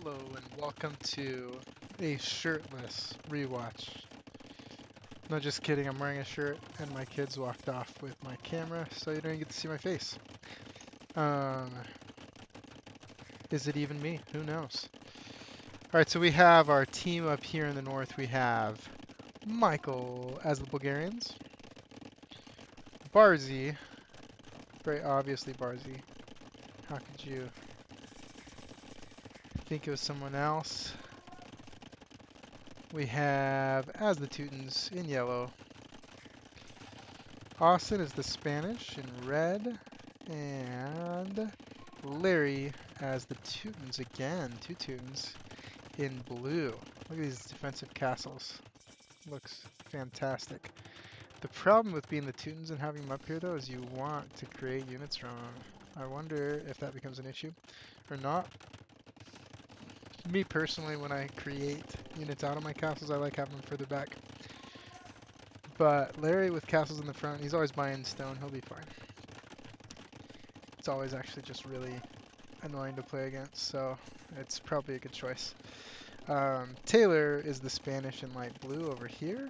Hello and welcome to a shirtless rewatch. No, just kidding, I'm wearing a shirt and my kids walked off with my camera, so you don't even get to see my face. Um, is it even me? Who knows? Alright, so we have our team up here in the north. We have Michael as the Bulgarians, Barzy, very obviously Barzy. How could you think it was someone else? We have, as the Teutons, in yellow, Austin is the Spanish in red, and Larry as the Teutons again, two Teutons in blue. Look at these defensive castles. Looks fantastic. The problem with being the Teutons and having them up here though is you want to create units from them. I wonder if that becomes an issue or not. Me personally, when I create units out of my castles, I like having them further back. But Larry with castles in the front, he's always buying stone, he'll be fine. It's always actually just really annoying to play against, so it's probably a good choice. Taylor is the Spanish in light blue over here.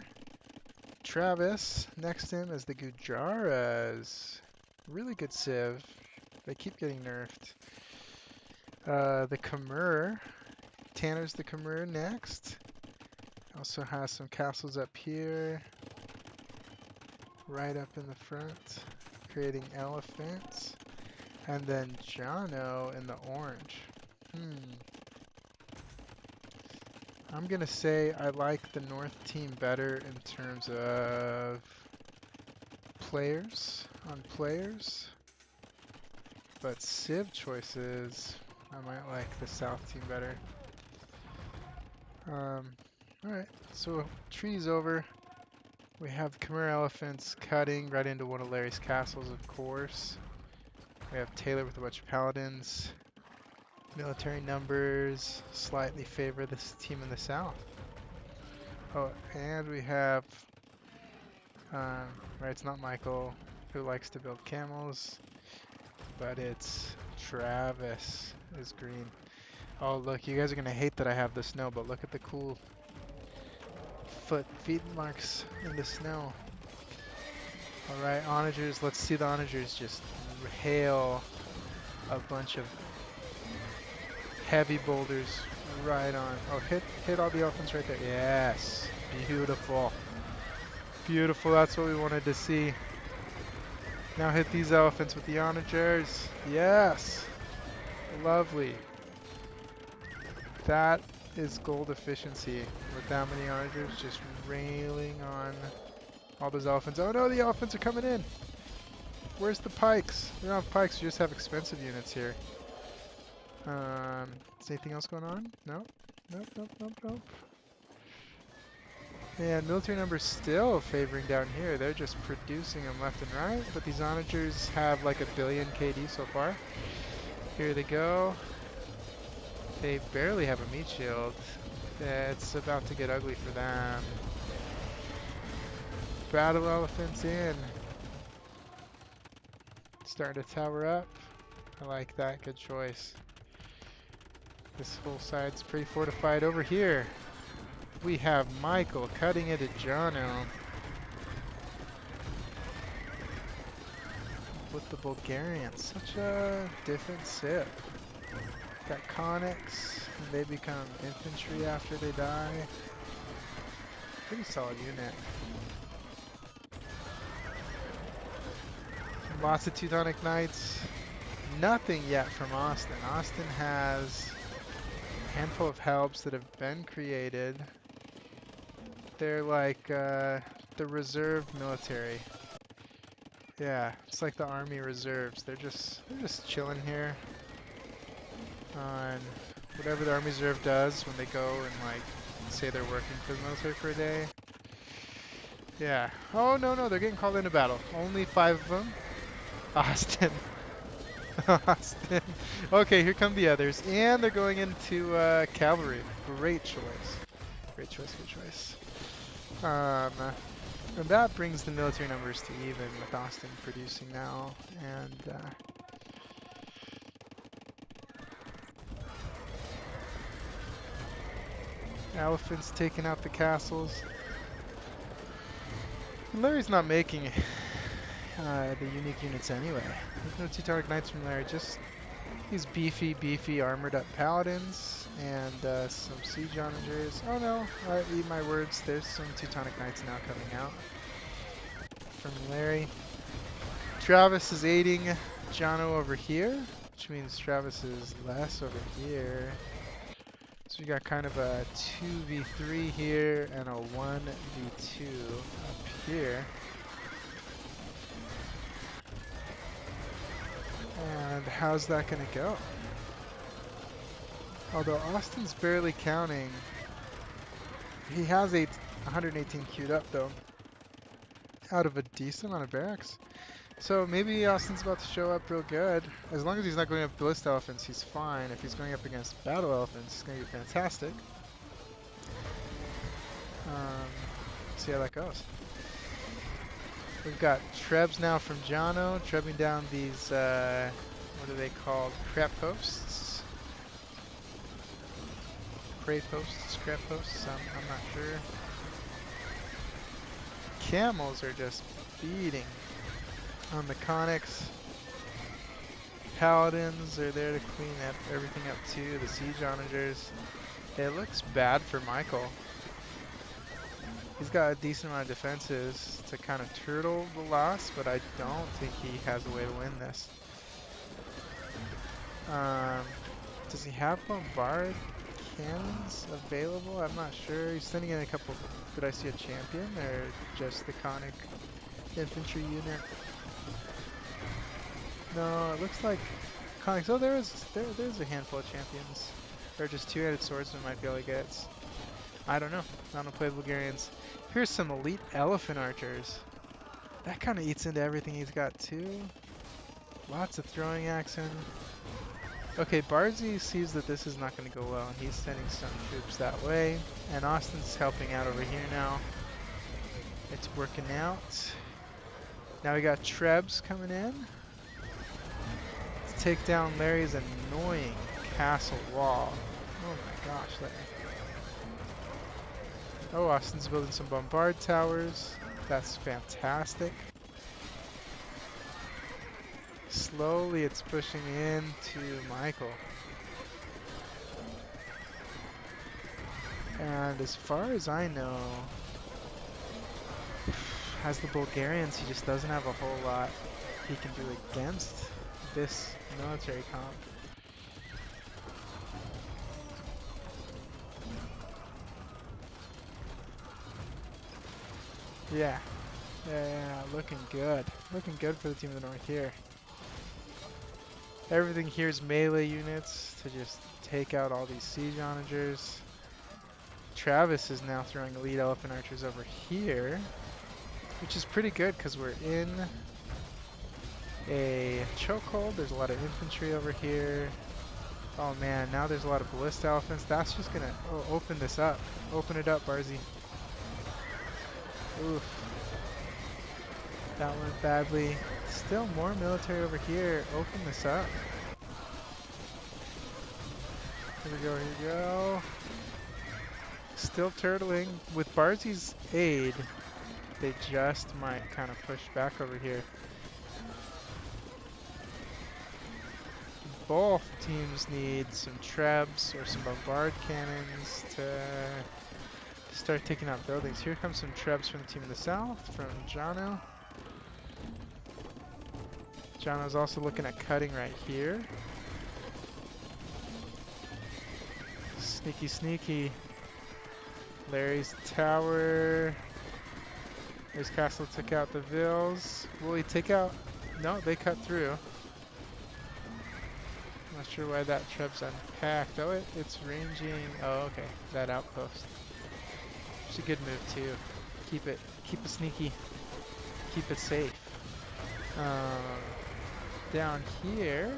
Travis, next to him is the Gujaras. Really good civ. They keep getting nerfed. The Khmer. Tanner's the Khmer next. Also has some castles up here. Right up in the front. Creating elephants. And then Jono in the orange. I'm gonna say I like the North team better in terms of players on players. But civ choices, I might like the South team better. Alright, so treaty's over. We have Khmer elephants cutting right into one of Larry's castles, of course. We have Taylor with a bunch of paladins. Military numbers slightly favor this team in the south. Oh, and we have, right, it's not Michael who likes to build camels, but it's Travis is green. Oh, look, you guys are going to hate that I have the snow, but look at the cool feet marks in the snow. Alright, onagers, let's see the onagers just hail a bunch of heavy boulders right on. Oh, hit all the elephants right there. Yes, beautiful. Beautiful, that's what we wanted to see. Now hit these elephants with the onagers. Yes, lovely. That is gold efficiency with that many onagers just railing on all those elephants. Oh no, the elephants are coming in. Where's the pikes? We don't have pikes, we just have expensive units here. Is anything else going on? No? Nope. And military numbers still favoring down here. They're just producing them left and right. But these onagers have like 1 billion KD so far. Here they go. They barely have a meat shield. It's about to get ugly for them. Battle elephants in. Starting to tower up. I like that. Good choice. This whole side's pretty fortified. Over here, we have Michael cutting into Jono with the Bulgarians. Such a different civ. Got conics, and they become infantry after they die. Pretty solid unit. Lots of Teutonic Knights. Nothing yet from Austin. Austin has a handful of helps that have been created. They're like the reserve military. Yeah, it's like the army reserves. They're just chilling here on whatever the army reserve does when they go and like say they're working for the military for a day. Yeah. Oh no, they're getting called into battle. Only 5 of them. Austin. Austin. Okay, here come the others, and they're going into cavalry. Great choice. Good choice. And that brings the military numbers to even with Austin producing now, and Elephants taking out the castles. And Larry's not making the unique units anyway. There's no Teutonic Knights from Larry, just these beefy, armored up paladins and some siege onagers. Oh no, I eat my words. There's some Teutonic Knights now coming out from Larry. Travis is aiding Jono over here, which means Travis is less over here. So we got kind of a 2v3 here and a 1v2 up here. And how's that gonna go? Although Austin's barely counting. He has 118 queued up though, out of a decent amount of barracks. So maybe Austin's about to show up real good. As long as he's not going up Ballista Elephants, he's fine. If he's going up against Battle Elephants, it's going to be fantastic. See how that goes. We've got Trebs now from Jono, trebbing down these, what are they called? Crap posts? Prey posts? Scrap posts? I'm not sure. Camels are just beating on the Conics. Paladins are there to clean up everything up too. The siege onagers. It looks bad for Michael. He's got a decent amount of defenses to kind of turtle the loss, but I don't think he has a way to win this. Does he have bombard cannons available? I'm not sure. He's sending in a couple. Did I see a champion or just the conic infantry unit? No, it looks like conics. Oh, there's a handful of champions, or just two-headed swordsmen might be able to get. I don't know. I don't play Bulgarians. Here's some elite elephant archers. That kind of eats into everything he's got too. Lots of throwing action. Okay, Barzy sees that this is not going to go well, and he's sending some troops that way. And Austin's helping out over here now. It's working out. Now we got Trebs coming in. Let's take down Larry's annoying castle wall. Oh my gosh, Larry. Oh, Austin's building some bombard towers. That's fantastic. Slowly it's pushing into Michael. And as far as I know, as the Bulgarians, he just doesn't have a whole lot he can do against this military comp. Yeah, looking good. Looking good for the team of the North here. Everything here is melee units to just take out all these siege onagers. Travis is now throwing elite elephant archers over here, which is pretty good because we're in a chokehold. There's a lot of infantry over here. Oh man, now there's a lot of ballista elephants. That's just gonna open this up. Open it up, Barzy. Oof. That went badly. Still more military over here. Open this up. Here we go, here we go. Still turtling. With Barzi's aid, they just might kind of push back over here. Both teams need some trebs or some bombard cannons to start taking out buildings. Here comes some trebs from the team in the south, from Jono. Jono's also looking at cutting right here. Sneaky, sneaky. Larry's tower. His castle took out the Vills. Will he take out? No, they cut through. Not sure why that treb's unpacked. Oh, it's ranging. Oh, okay. That outpost. It's a good move too. Keep it sneaky. Keep it safe. Down here,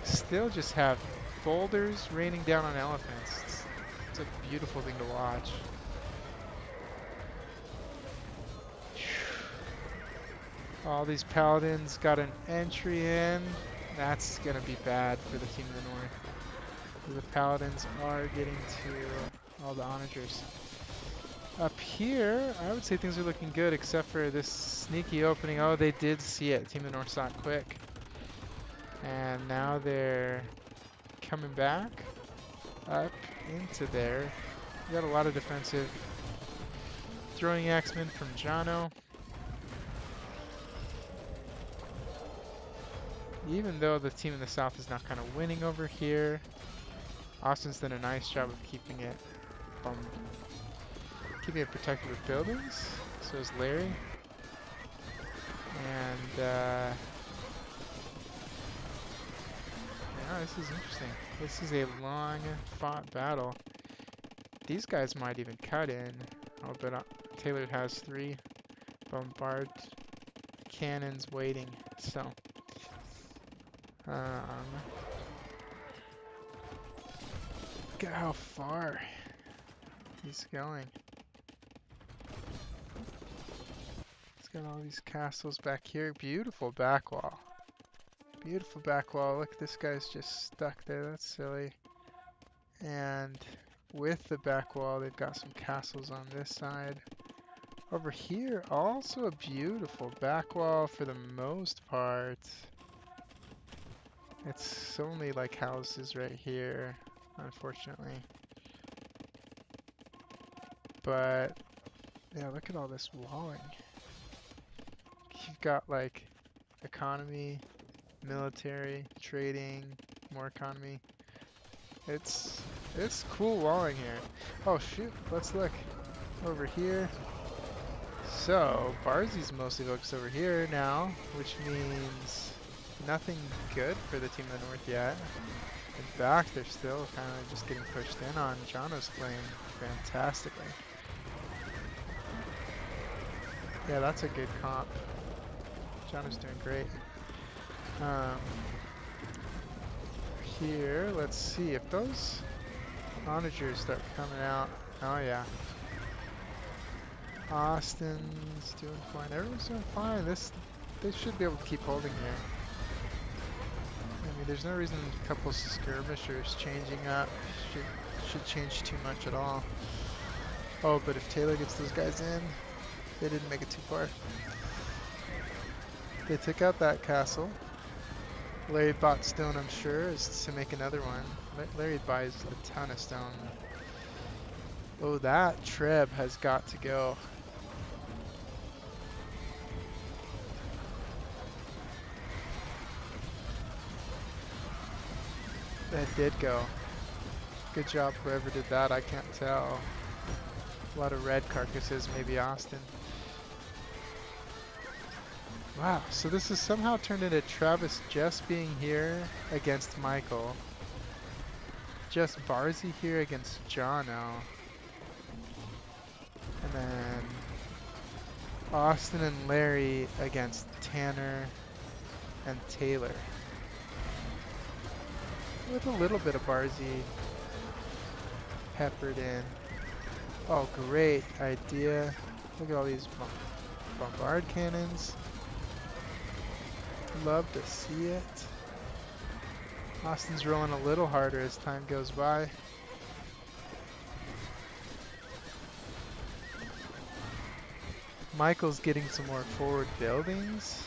still just have boulders raining down on elephants. It's a beautiful thing to watch. All these paladins got an entry in. That's gonna be bad for the team of the north. The paladins are getting to all the onagers. Up here, I would say things are looking good, except for this sneaky opening. Oh, they did see it. Team of the North saw it quick. And now they're coming back up into there. We got a lot of defensive throwing axemen from Jono. Even though the team in the south is now kind of winning over here, Austin's done a nice job of keeping it protected with buildings. So is Larry. And yeah, this is interesting. This is a long fought battle. These guys might even cut in. Oh, but Taylor has 3 bombard cannons waiting. So look at how far he's going. He's got all these castles back here. Beautiful back wall. Beautiful back wall. Look, this guy's just stuck there. That's silly. And with the back wall, they've got some castles on this side. Over here, also a beautiful back wall for the most part. It's only like houses right here, unfortunately. But yeah, look at all this walling. You've got like economy, military, trading, more economy. It's cool walling here. Oh shoot, let's look over here. So Barzi's mostly focused over here now, which means nothing good for the team of the north yet. In fact, they're still kind of just getting pushed in on. Jono's playing fantastically. Yeah, that's a good comp. Jono's doing great. Here, let's see if those onagers start coming out. Oh yeah. Austin's doing fine. Everyone's doing fine. They should be able to keep holding here. I mean, there's no reason a couple skirmishers changing up should change too much at all. Oh, but if Taylor gets those guys in, they didn't make it too far. They took out that castle. Larry bought stone, I'm sure, is to make another one. Larry buys a ton of stone. Oh, that Treb has got to go. That did go. Good job whoever did that, I can't tell. A lot of red carcasses, maybe Austin. Wow, so this has somehow turned into Travis just being here against Michael. Just Barzi here against Jono. And then Austin and Larry against Tanner and Taylor. With a little bit of Barzi peppered in. Oh, great idea. Look at all these bombard cannons. Love to see it. Austin's rolling a little harder as time goes by. Michael's getting some more forward buildings.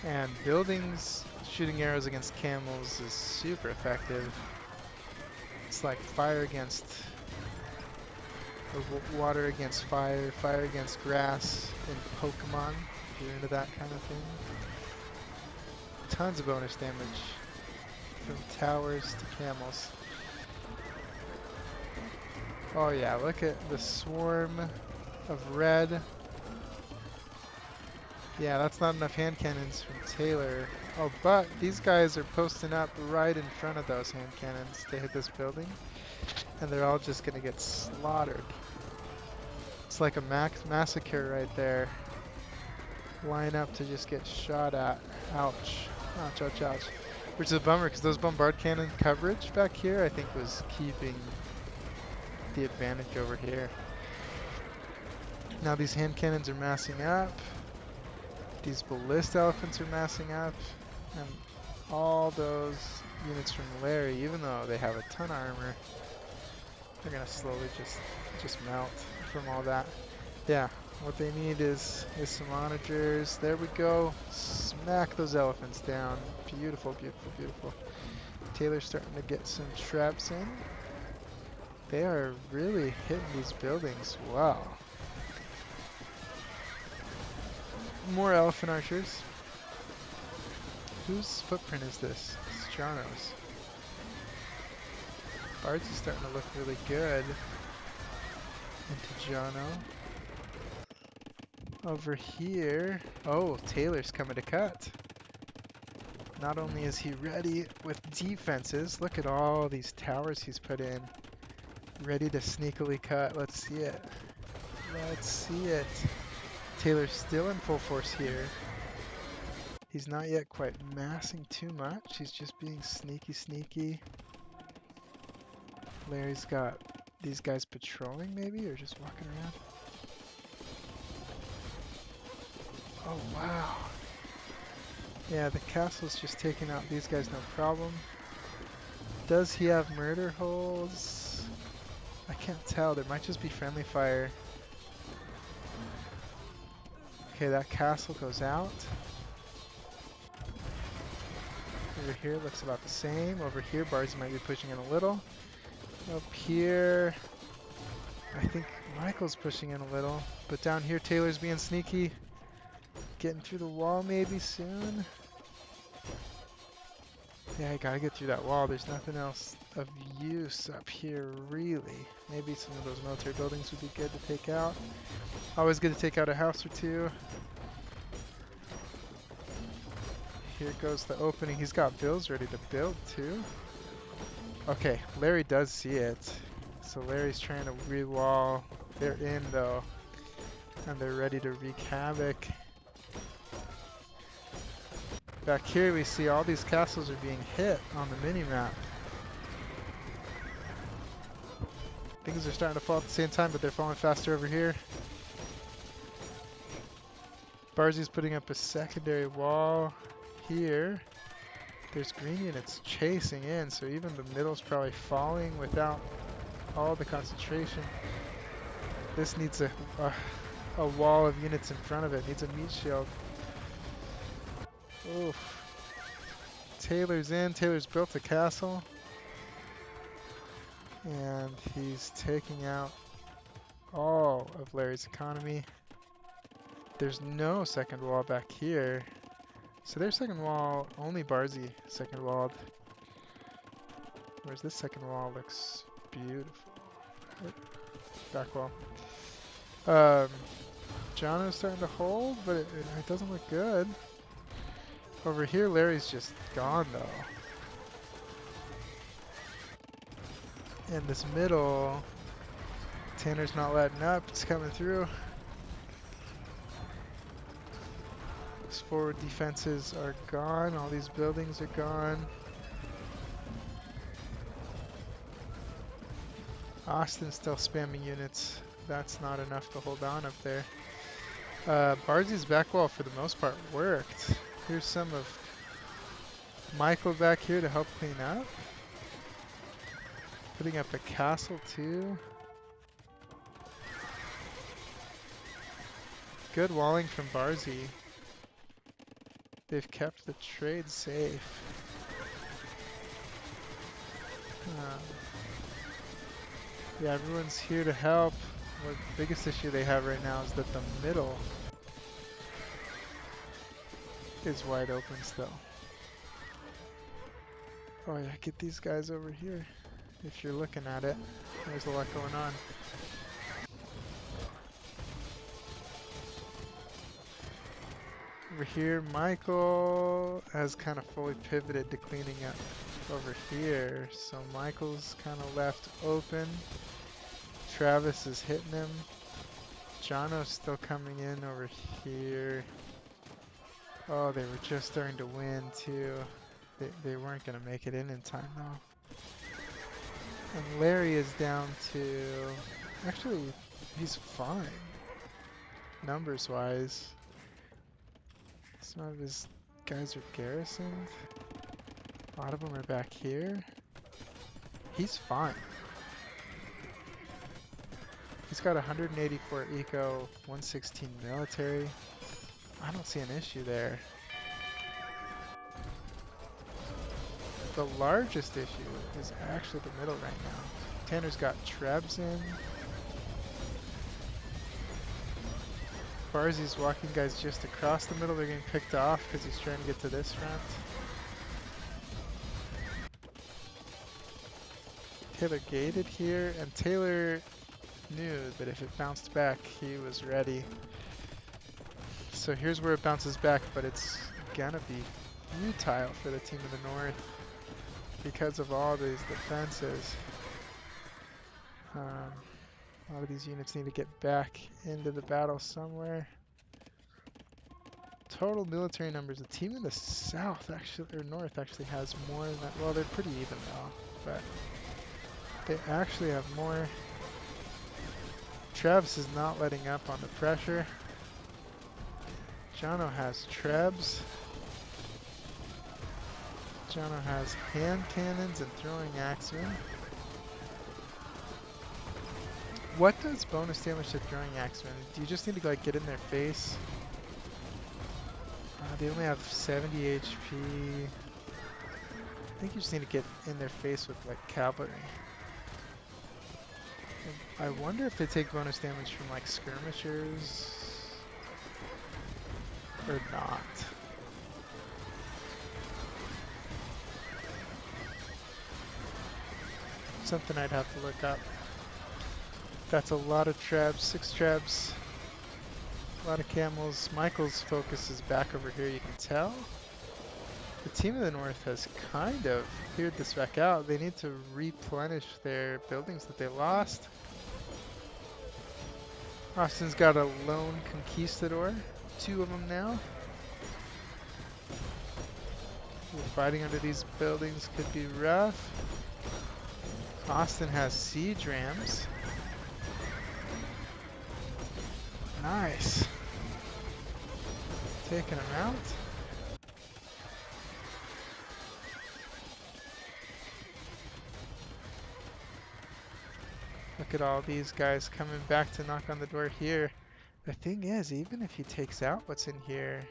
And buildings shooting arrows against camels is super effective. It's like fire against or water against fire, fire against grass in Pokemon, if you're into that kind of thing. Tons of bonus damage from towers to camels. Oh yeah, look at the swarm of red. Yeah, that's not enough hand cannons from Taylor. Oh, but these guys are posting up right in front of those hand cannons to hit this building. And they're all just gonna get slaughtered. It's like a massacre right there. Line up to just get shot at. Ouch. Ouch, ouch, ouch. Which is a bummer, because those bombard cannon coverage back here, I think, was keeping the advantage over here. Now these hand cannons are massing up. These ballista elephants are massing up. And all those units from Larry, even though they have a ton of armor, They're gonna slowly just melt from all that. Yeah, what they need is some onagers. There we go. Smack those elephants down. Beautiful, beautiful, beautiful. Taylor's starting to get some traps in. They are really hitting these buildings. Wow. More elephant archers. Whose footprint is this? It's Jono's. Bards is starting to look really good into Jono. Over here, oh, Taylor's coming to cut. Not only is he ready with defenses, look at all these towers he's put in. Ready to sneakily cut. Let's see it. Let's see it. Taylor's still in full force here. He's not yet quite massing too much. He's just being sneaky, sneaky. Larry's got these guys patrolling maybe, or just walking around. Oh, wow. Yeah, the castle's just taking out these guys no problem. Does he have murder holes? I can't tell. There might just be friendly fire. Okay, that castle goes out. Over here looks about the same. Over here, Bards might be pushing in a little. Up here, I think Michael's pushing in a little. But down here, Taylor's being sneaky. Getting through the wall maybe soon. Yeah, I gotta get through that wall. There's nothing else of use up here, really. Maybe some of those military buildings would be good to take out. Always good to take out a house or two. Here goes the opening. He's got bills ready to build, too. Okay, Larry does see it. So Larry's trying to re-wall. They're in, though. And they're ready to wreak havoc. Back here we see all these castles are being hit on the mini-map. Things are starting to fall at the same time, but they're falling faster over here. Barzy's putting up a secondary wall here. There's green units chasing in, so even the middle's probably falling without all the concentration. This needs a wall of units in front of it. Needs a meat shield. Oof. Taylor's in. Taylor's built a castle. And he's taking out all of Larry's economy. There's no second wall back here. So their second wall, only Barzy second walled. Whereas this second wall looks beautiful. Back wall. Jono's starting to hold, but it doesn't look good. Over here, Larry's just gone though. In this middle, Tanner's not letting up. It's coming through. These forward defenses are gone. All these buildings are gone. Austin's still spamming units. That's not enough to hold on up there. Barzy's back wall for the most part worked. Here's some of Michael back here to help clean up. Putting up a castle too. Good walling from Barzy. They've kept the trade safe. Yeah, everyone's here to help. The biggest issue they have right now is that the middle is wide open still. Oh yeah, get these guys over here. If you're looking at it, there's a lot going on. Over here, Michael has kind of fully pivoted to cleaning up over here. So Michael's kind of left open. Travis is hitting him. Jono's still coming in over here. Oh, they were just starting to win too. They weren't going to make it in time though. And Larry is down to... Actually, he's fine. Numbers wise. Some of his guys are garrisoned. A lot of them are back here. He's fine. He's got 184 eco, 116 military. I don't see an issue there. The largest issue is actually the middle right now. Tanner's got Trebs in. Barzy's walking guys just across the middle. They're getting picked off because he's trying to get to this front. Taylor gated here, and Taylor knew that if it bounced back, he was ready. So here's where it bounces back, but it's gonna be futile for the team in the north because of all these defenses. A lot of these units need to get back into the battle somewhere. Total military numbers. The team in the south actually, or north actually has more than that. Well, they're pretty even though, but they actually have more. Travis is not letting up on the pressure. Jono has Trebs. Jono has hand cannons and throwing axemen. What does bonus damage to throwing axemen? Do you just need to like get in their face? They only have 70 HP. I think you just need to get in their face with like cavalry. I wonder if they take bonus damage from like skirmishers or not. Something I'd have to look up. That's a lot of Trebs, 6 Trebs, a lot of camels. Michael's focus is back over here, you can tell. The team of the north has kind of cleared this back out. They need to replenish their buildings that they lost. Austin's got a lone conquistador, 2 of them now. Fighting under these buildings could be rough. Austin has siege rams. Nice. Taking him out. Look at all these guys coming back to knock on the door here. The thing is, even if he takes out what's in here,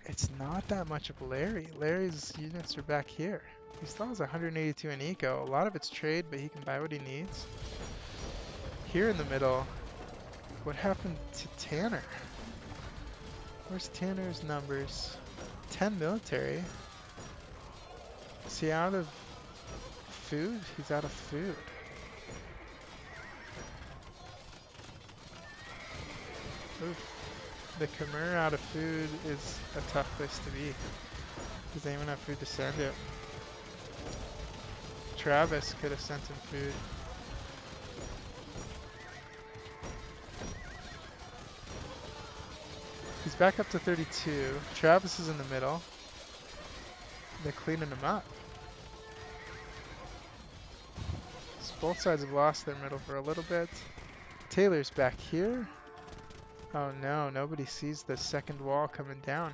it's not that much of Larry. Larry's units are back here. He still has 182 in eco. A lot of it's trade, but he can buy what he needs. Here in the middle, what happened to Tanner? Where's Tanner's numbers? 10 military. Is he out of food? He's out of food. Oof. The Khmer out of food is a tough place to be. Does anyone have food to send it? Travis could have sent him food. He's back up to 32. Travis is in the middle. They're cleaning him up. So both sides have lost their middle for a little bit. Taylor's back here. Oh no, nobody sees the second wall coming down.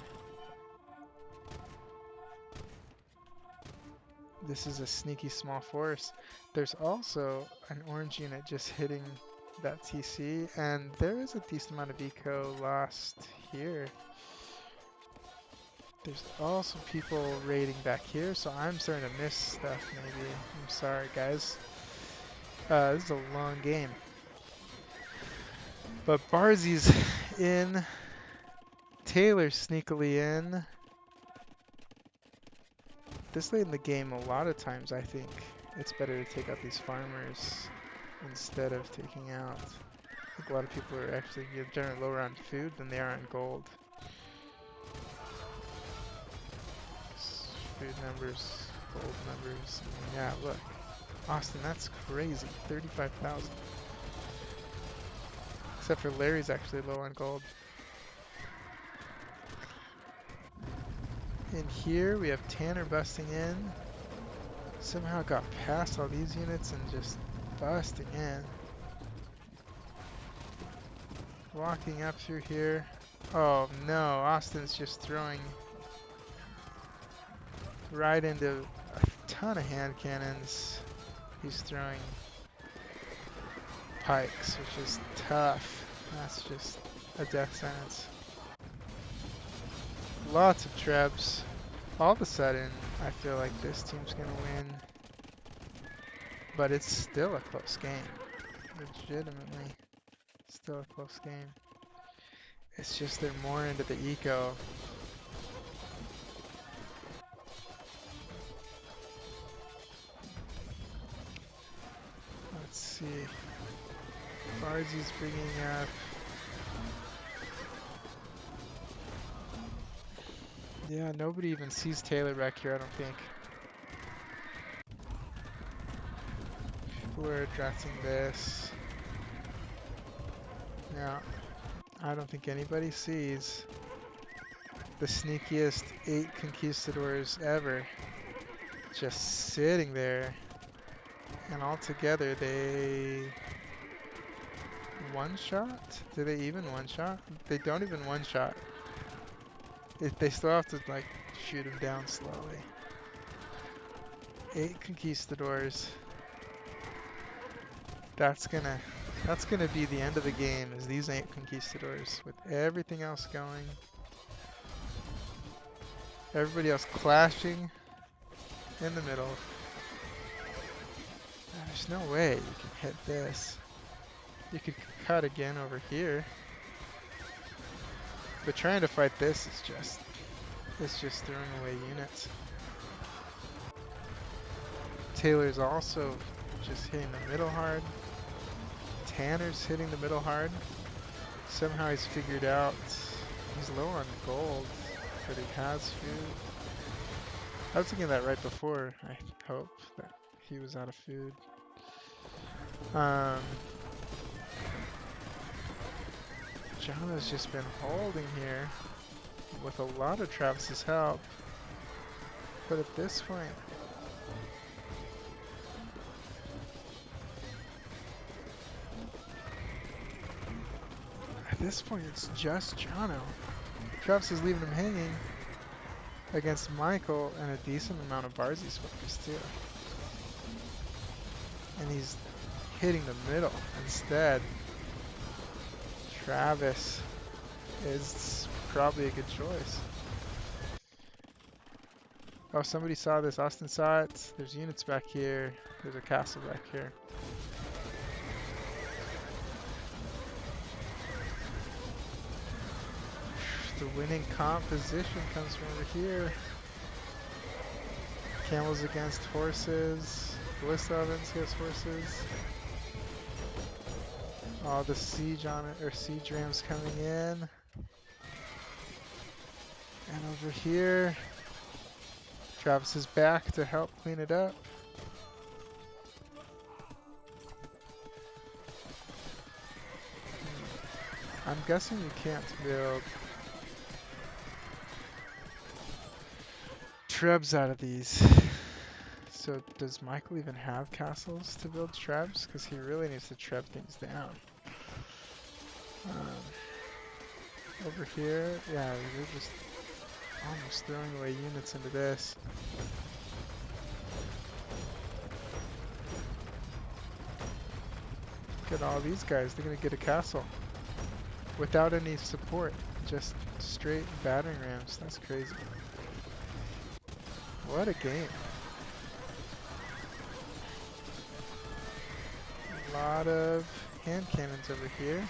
This is a sneaky small force. There's also an orange unit just hitting that TC, and there is a decent amount of eco lost here. There's also people raiding back here, so I'm starting to miss stuff maybe. I'm sorry guys. This is a long game. But Barzy's in. Taylor's sneakily in. This late in the game, a lot of times I think it's better to take out these farmers instead of taking out. I think a lot of people are actually generally lower on food than they are on gold. Food numbers, gold numbers. Yeah, look. Austin, that's crazy. 35,000. Except for Larry's actually low on gold. In here, we have Tanner busting in. Somehow got past all these units and just busting in. Walking up through here. Oh no, Austin's just throwing right into a ton of hand cannons. He's throwing pikes, which is tough. That's just a death sentence. Lots of trebs. All of a sudden, I feel like this team's gonna win, but it's still a close game. Legitimately, still a close game. It's just they're more into the eco. Let's see. Barzy's bringing up. Yeah, nobody even sees Taylor back here, I don't think. People are drafting this. Yeah, I don't think anybody sees the sneakiest 8 conquistadors ever just sitting there. And all together they one-shot? Do they even one-shot? They don't even one-shot. They still have to like shoot him down slowly. 8 conquistadors. That's gonna be the end of the game, is these 8 conquistadors with everything else going. Everybody else clashing in the middle. There's no way you can hit this. You could cut again over here. But trying to fight this is just throwing away units. Taylor's also just hitting the middle hard. Tanner's hitting the middle hard. Somehow he's figured out he's low on gold, but he has food. I was thinking that right before, I hope, that he was out of food. Jono's just been holding here with a lot of Travis's help. But at this point, it's just Jono. Travis is leaving him hanging against Michael and a decent amount of Barzy's focus too. And he's hitting the middle instead. Travis is probably a good choice. Oh, somebody saw this. Austin saw it. There's units back here. There's a castle back here. The winning composition comes from over here. Camels against horses. Ballista ovens against horses. All the siege on it, or siege rams coming in. And over here, Travis is back to help clean it up. I'm guessing you can't build trebs out of these. So does Michael even have castles to build trebs? Because he really needs to treb things down. Over here, yeah, they're just almost throwing away units into this. Look at all these guys, they're gonna get a castle. Without any support, just straight battering rams, that's crazy. What a game. A lot of hand cannons over here.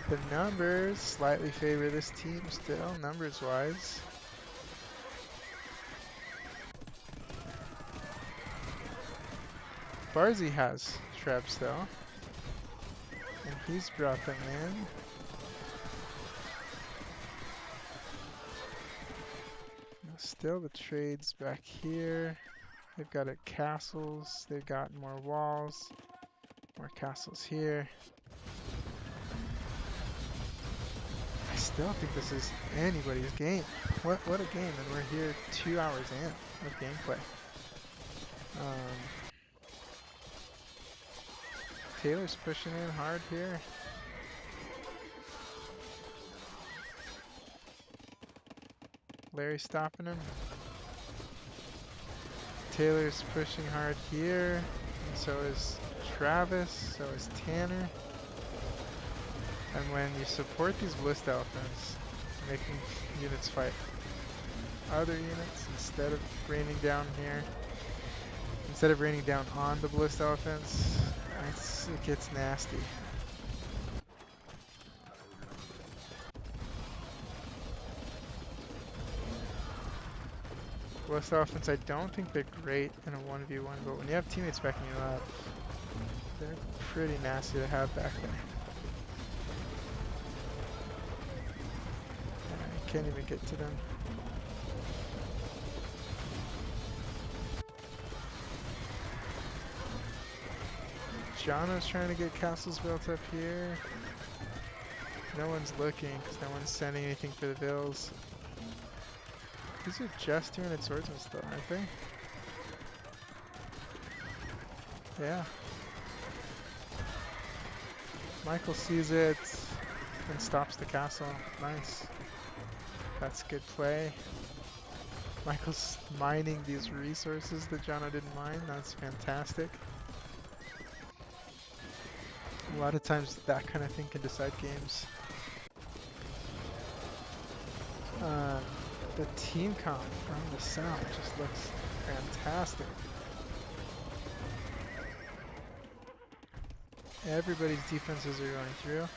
The numbers slightly favor this team still, numbers wise. Barzy has trebs though, and he's brought them in. Still the trades back here. They've got castles, they've got more walls, more castles here. I still think this is anybody's game. What a game, and we're here 2 hours in of gameplay. Taylor's pushing in hard here. Larry's stopping him. Taylor's pushing hard here. and so is Travis, so is Tanner. And when you support these Ballista elephants, making units fight other units instead of raining down here, instead of raining down on the Ballista elephants, it gets nasty. Ballista elephants, I don't think they're great in a 1v1, but when you have teammates backing you up, they're pretty nasty to have back there. I can't even get to them. Jono's trying to get castles built up here. No one's looking because no one's sending anything for the vills. These are just 200 swordsmen still, aren't they? Yeah. Michael sees it and stops the castle. Nice. That's good play. Michael's mining these resources that Jono didn't mine. That's fantastic. A lot of times that kind of thing can decide games. The team comp from the south just looks fantastic. Everybody's defenses are going through.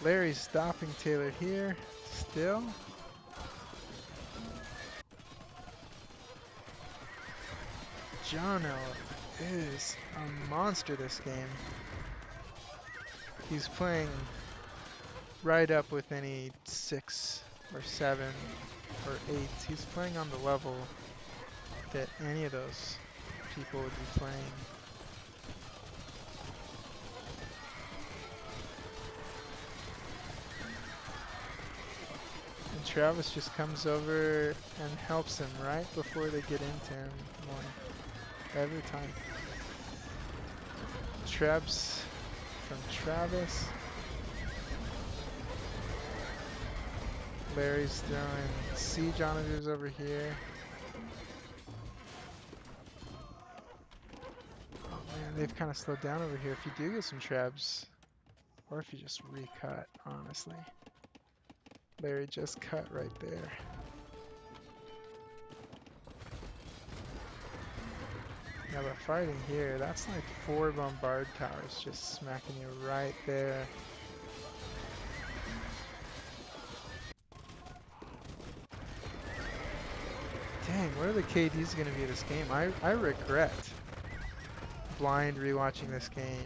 Larry's stopping Taylor here, still. Jono is a monster this game. He's playing right up with any 6 or 7 or 8. He's playing on the level that any of those people would be playing. And Travis just comes over and helps him right before they get into him more. Every time. Trebs from Travis. Larry's throwing siege onagers over here. Oh man, they've kind of slowed down over here. If you do get some Trebs, or if you just recut, honestly. Larry just cut right there. Yeah, but fighting here, that's like 4 bombard towers just smacking you right there. Dang, what are the KDs going to be this game? I regret blind rewatching this game.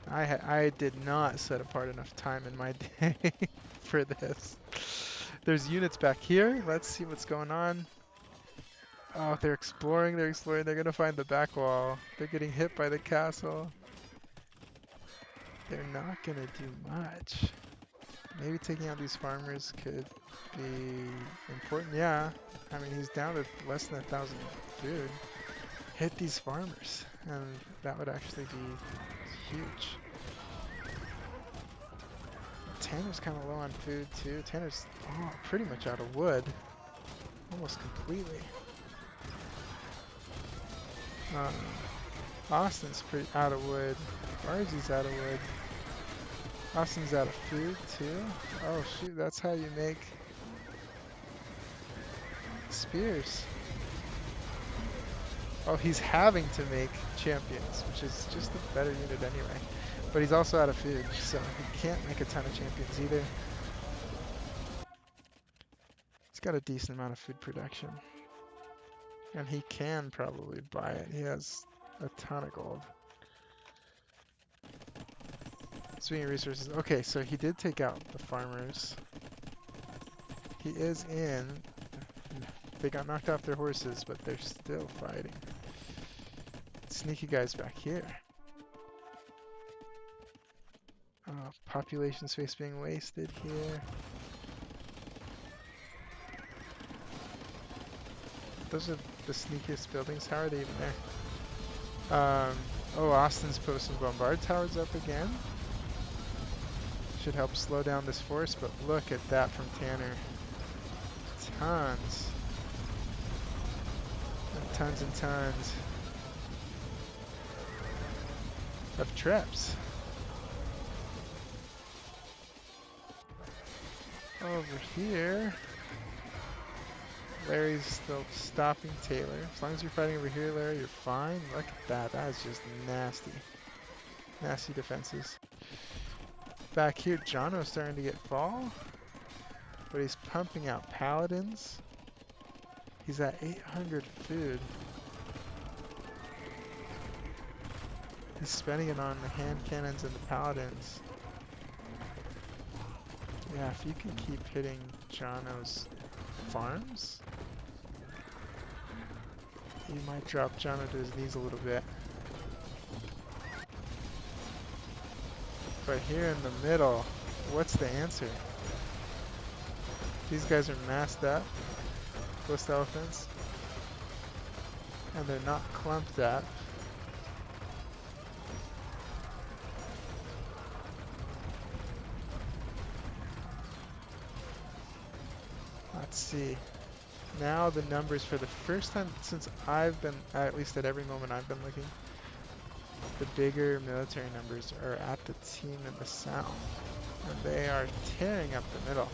I did not set apart enough time in my day for this. There's units back here. Let's see what's going on. Oh, they're exploring, they're exploring. They're going to find the back wall. They're getting hit by the castle. They're not going to do much. Maybe taking out these farmers could be important. Yeah, I mean, he's down to less than 1,000 food. Hit these farmers, and that would actually be huge. Tanner's kind of low on food too. Tanner's pretty much out of wood, almost completely. Austin's pretty out of wood. Barzy's out of wood. Austin's out of food too. Oh shoot, that's how you make spears. Oh, he's having to make champions, which is just a better unit anyway. But he's also out of food, so he can't make a ton of champions either. He's got a decent amount of food production. And he can probably buy it. He has a ton of gold. Speaking of resources, okay, so he did take out the farmers. He is in. They got knocked off their horses, but they're still fighting. Sneaky guys back here. Population space being wasted here. Those are the sneakiest buildings. How are they even there? Oh, Austin's posting bombard towers up again. Should help slow down this force, but look at that from Tanner. Tons. And tons and tons. of traps. Over here, Larry's still stopping Taylor. As long as you're fighting over here, Larry, you're fine. Look at that. That is just nasty. Nasty defenses. Back here, Jono's starting to get fall. But he's pumping out paladins. He's at 800 food. He's spending it on the hand cannons and the paladins. Yeah, if you can keep hitting Jono's farms, you might drop Jono to his knees a little bit. But here in the middle, what's the answer? These guys are masked up, ghost elephants, and they're not clumped up. Let's see. Now the numbers for the first time since I've been, at least at every moment I've been looking, the bigger military numbers are at the team in the south. And they are tearing up the middle.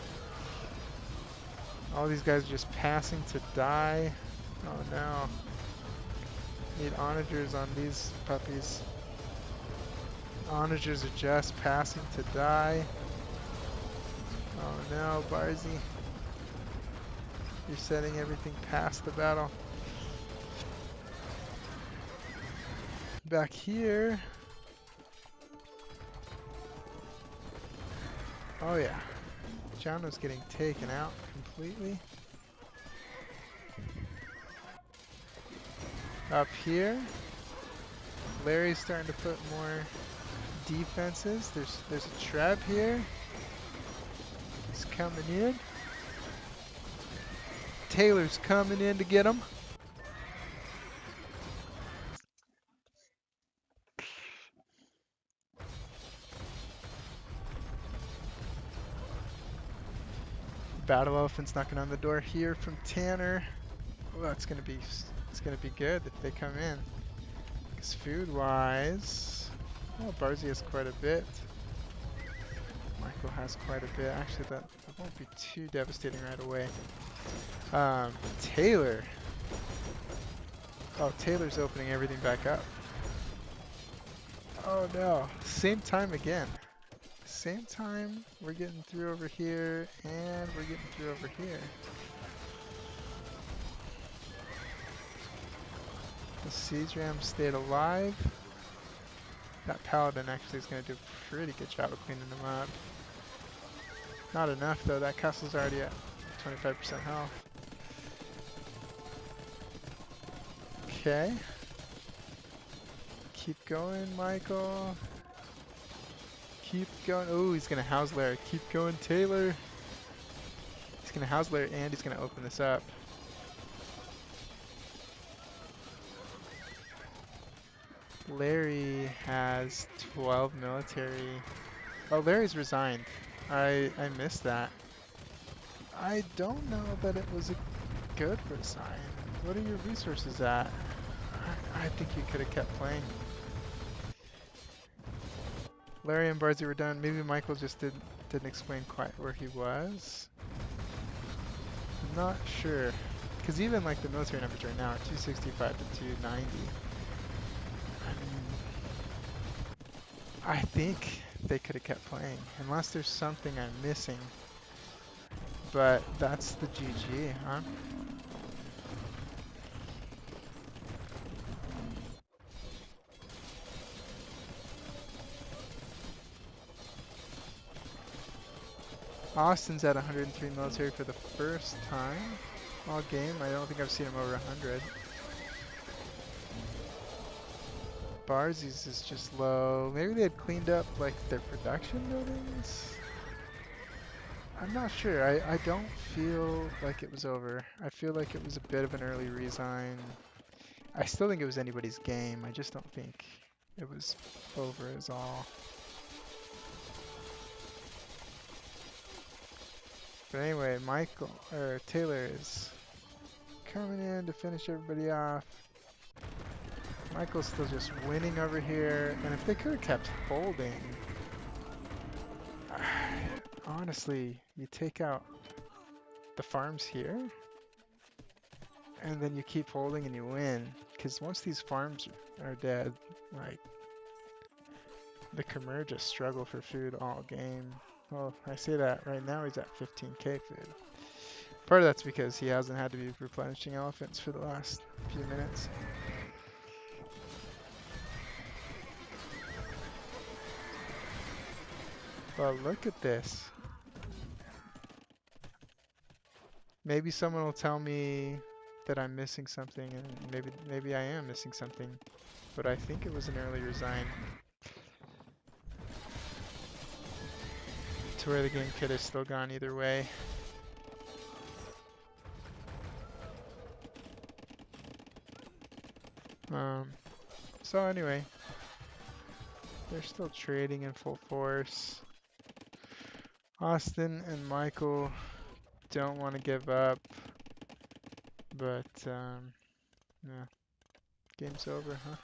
All these guys are just passing to die. Oh no. Need onagers on these puppies. Onagers are just passing to die. Oh no, Barzy. You're setting everything past the battle. Back here. Oh yeah. Jono's getting taken out completely. Up here. Larry's starting to put more defenses. There's a trap here. He's coming in. Taylor's coming in to get him. Battle elephants knocking on the door here from Tanner. Well, it's gonna be good if they come in. Because food-wise, well, Barzy has quite a bit. Michael has quite a bit. Actually, that won't be too devastating right away. Taylor. Oh, Taylor's opening everything back up. Oh no, same time again. Same time, we're getting through over here, and we're getting through over here. The siege ram stayed alive. That paladin actually is going to do a pretty good job of cleaning them up. Not enough though, that castle's already at 25% health. Okay. Keep going, Michael. Keep going. Oh, he's going to house Larry. Keep going, Taylor. He's going to house Larry and he's going to open this up. Larry has 12 military. Oh, Larry's resigned. I missed that. I don't know that it was a good resign. What are your resources at? I think you could have kept playing. Larry and Barzy were done. Maybe Michael just didn't explain quite where he was. I'm not sure. Because even like the military numbers right now are 265 to 290. I think they could have kept playing, unless there's something I'm missing. But that's the GG, huh? Austin's at 103 military for the first time all game. I don't think I've seen him over 100. Barzy's is just low. Maybe they had cleaned up like their production buildings? I'm not sure. I don't feel like it was over. I feel like it was a bit of an early resign. I still think it was anybody's game. I just don't think it was over as all. But anyway, Taylor is coming in to finish everybody off. Michael's still just winning over here, and if they could have kept holding, honestly, you take out the farms here, and then you keep holding and you win. Because once these farms are dead, like, the Khmer just struggle for food all game. Well, I say that right now he's at 15k food. Part of that's because he hasn't had to be replenishing elephants for the last few minutes. But look at this. Maybe someone will tell me that I'm missing something, and maybe I am missing something. But I think it was an early resign to where the game could have still gone either way. So anyway, they're still trading in full force. Austin and Michael don't want to give up, but yeah, game's over, huh?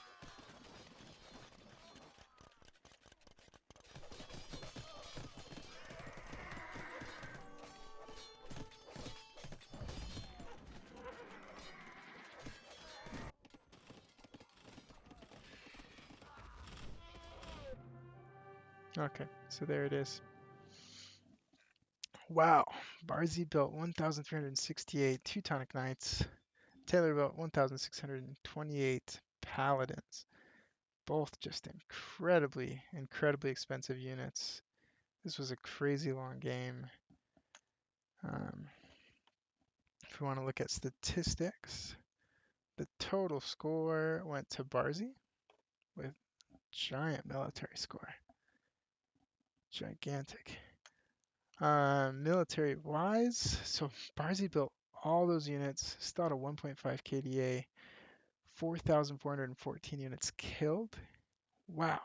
Okay, so there it is. Wow, Barzy built 1,368 Teutonic Knights. Taylor built 1,628 Paladins. Both just incredibly expensive units. This was a crazy long game. If we want to look at statistics, the total score went to Barzy with giant military score. Gigantic. Military wise, so Barzy built all those units, still at a 1.5 KDA, 4,414 units killed. Wow.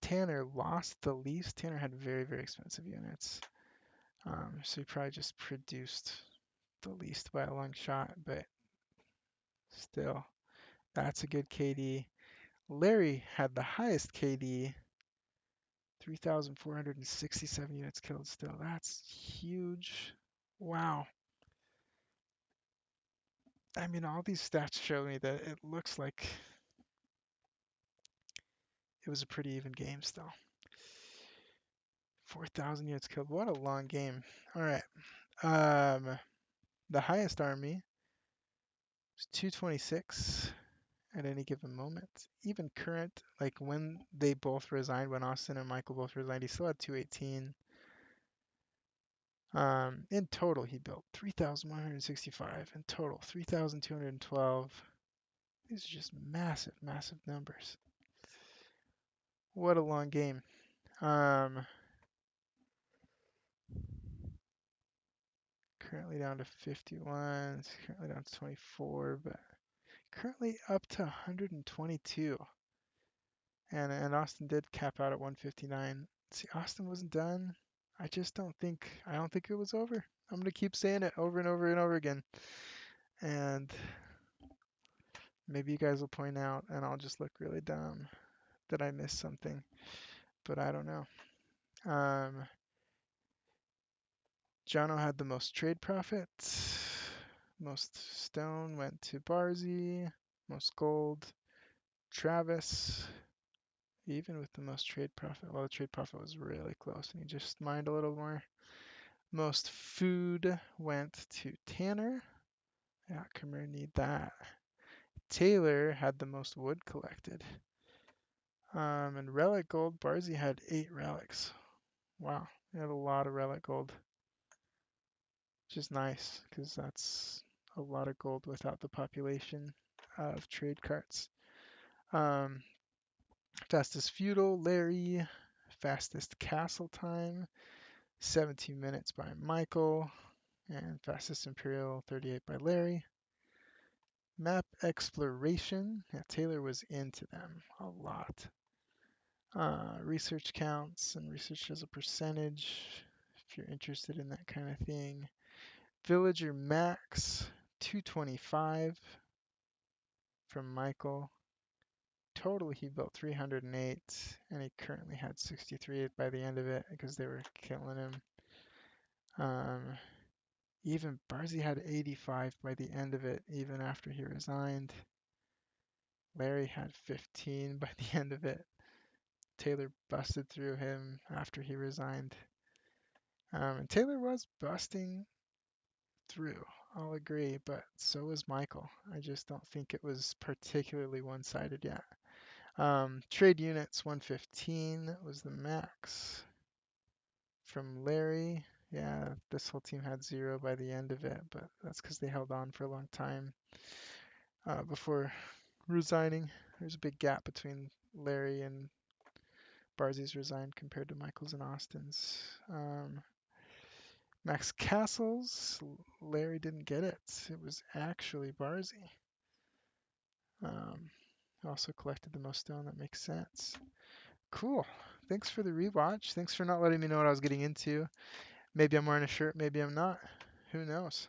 Tanner lost the least. Tanner had very expensive units. So he probably just produced the least by a long shot, but still, that's a good KD. Larry had the highest KD, 3,467 units killed still. That's huge. Wow. I mean, all these stats show me that it looks like it was a pretty even game still. 4,000 units killed. What a long game. All right. The highest army was 226 at any given moment. Even current, like when they both resigned, when Austin and Michael both resigned, he still had 218. In total, he built 3,165. In total, 3,212. These are just massive numbers. What a long game. Currently down to 51. It's currently down to 24, but currently up to 122. And Austin did cap out at 159. See, Austin wasn't done. I don't think it was over. I'm gonna keep saying it over and over again. And maybe you guys will point out and I'll just look really dumb that I missed something. But I don't know. Jono had the most trade profits. Most stone went to Barzy. Most gold, Travis. Even with the most trade profit, well, the trade profit was really close, and he just mined a little more. Most food went to Tanner. Yeah, Khmer need that. Taylor had the most wood collected. And relic gold, Barzy had 8 relics. Wow, he had a lot of relic gold. Which is nice, because that's a lot of gold without the population of trade carts. Fastest feudal, Larry. Fastest castle time, 17 minutes by Michael. And fastest imperial, 38 by Larry. Map exploration, yeah, Taylor was into them a lot. Research counts and research as a percentage, if you're interested in that kind of thing. Villager max, 225 from Michael. total, he built 308, and he currently had 63 by the end of it because they were killing him. Even Barzy had 85 by the end of it, even after he resigned. Larry had 15 by the end of it. Taylor busted through him after he resigned. And Taylor was busting through, I'll agree, but so was Michael. I just don't think it was particularly one-sided yet. Trade units 115 was the max from Larry. Yeah, this whole team had 0 by the end of it, but that's because they held on for a long time before resigning. There's a big gap between Larry and Barzy's resigned compared to Michael's and Austin's. Max Castles, Larry didn't get it. It was actually Barzy. Also collected the most stone. That makes sense. Cool. Thanks for the rewatch. Thanks for not letting me know what I was getting into. Maybe I'm wearing a shirt, maybe I'm not. Who knows?